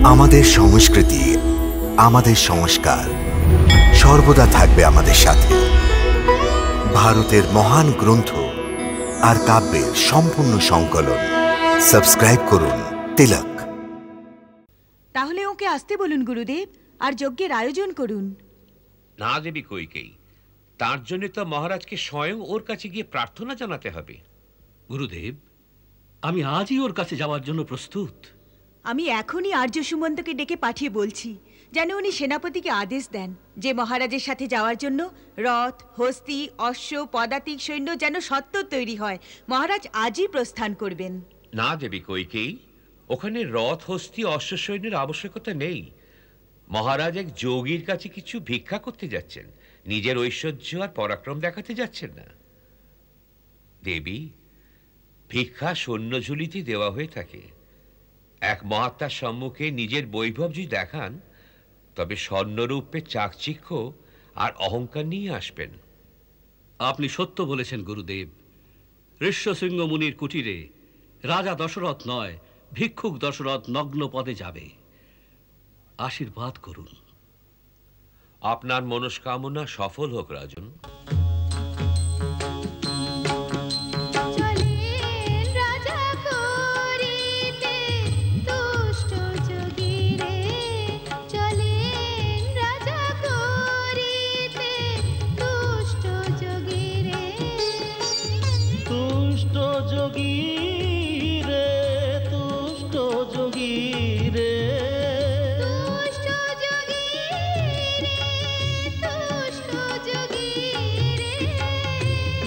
আমাদের সংস্কৃতি, আমাদের সংস্কার সর্বদা থাকবে আমাদের সাথে। ভারতের মহান গ্রন্থ আর কাব্যের সম্পূর্ণ সংকলন। সাবস্ক্রাইব করুন তিলক। তাহলে ওকে আসতে বলুন গুরুদেব, আর যজ্ঞের আয়োজন করুন। না দেবী কইকেয়ী, তার জন্য তো মহারাজকে স্বয়ং ওর কাছে গিয়ে প্রার্থনা জানাতে হবে। গুরুদেব, আমি আজই ওর কাছে যাওয়ার জন্য প্রস্তুত। আমি এখনই আর্য সুমন্তকে ডেকে পাঠিয়ে বলছি যেন উনি সেনাপতিকে আদেশ দেন যে মহারাজের সাথে যাওয়ার জন্য রথ, হস্তি, অশ্ব, পদাতিক সৈন্য যেন সত্ত্বর তৈরি হয়। মহারাজ আজই প্রস্থান করবেন। না দেবী কইকেয়ী, ওখানে রথ, হস্তি, অশ্ব সৈন্যের আবশ্যকতা নেই। মহারাজ এক যোগীর কাছে কিছু ভিক্ষা করতে যাচ্ছেন, নিজের ঐশ্বর্য আর পরাক্রম দেখাতে যাচ্ছেন না। দেবী, ভিক্ষা সৈন্যঝুলিতে দেওয়া হয়ে থাকে। এক মহাত্মার সম্মুখে নিজের বৈভব যদি দেখান, তবে স্বর্ণরূপে চাকচিক্য আর অহংকার নিয়ে আসবেন। আপনি সত্য বলেছেন গুরুদেব। ঋষ্যশৃঙ্গ মুনির কুটিরে রাজা দশরথ নয়, ভিক্ষুক দশরথ নগ্ন পদে যাবে। আশীর্বাদ করুন। আপনার মনস্কামনা সফল হোক রাজন।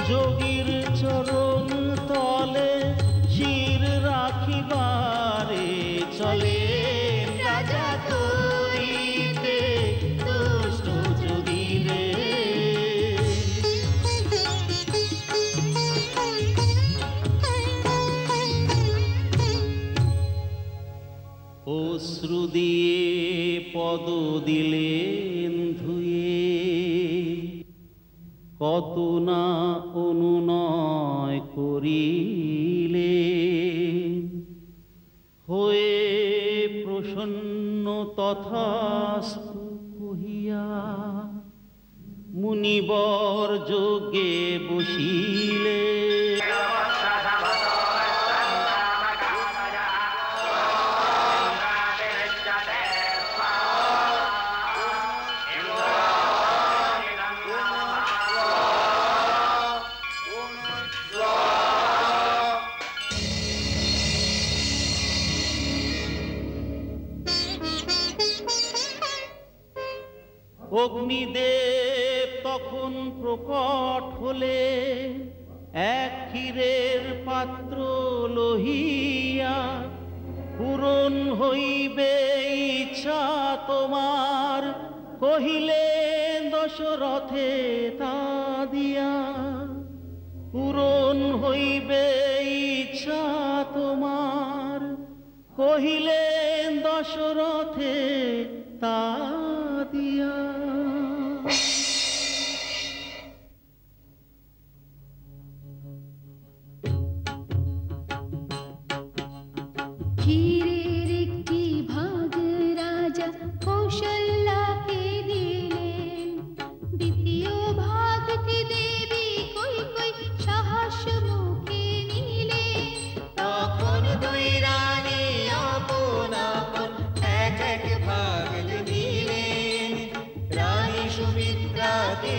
যোগীর চরণ তলে শির রাখিবারে চলে রাজা করিতে দুষ্ট যোগীরে। অশ্রু দিয়ে পদ দিলেন ধুয়ে, কত না অনুনয় করিলে, হয়ে প্রসন্ন তথাস্তু কহিয়া মুনিবর যোগে বসিলে। অগ্নিদেব তখন প্রকট হলে এক ক্ষীরের পাত্র লহিয়া, পূরণ হইবে ইচ্ছা তোমার কহিলেন দশরথে তা দিয়া। পূরণ হইবে ইচ্ছা তোমার কহিলেন দশরথে তা দিয়া। ক্ষীরের একটি ভাগ রাজা কৌশল্যাকে দিলেন, দ্বিতীয় ভাগটি দেবী কইকেয়ী সাহস মুখে নিলেন। তখন দুই রানী আপন আপন এক এক ভাগ দিলেন, রানী সুমিত্রাকে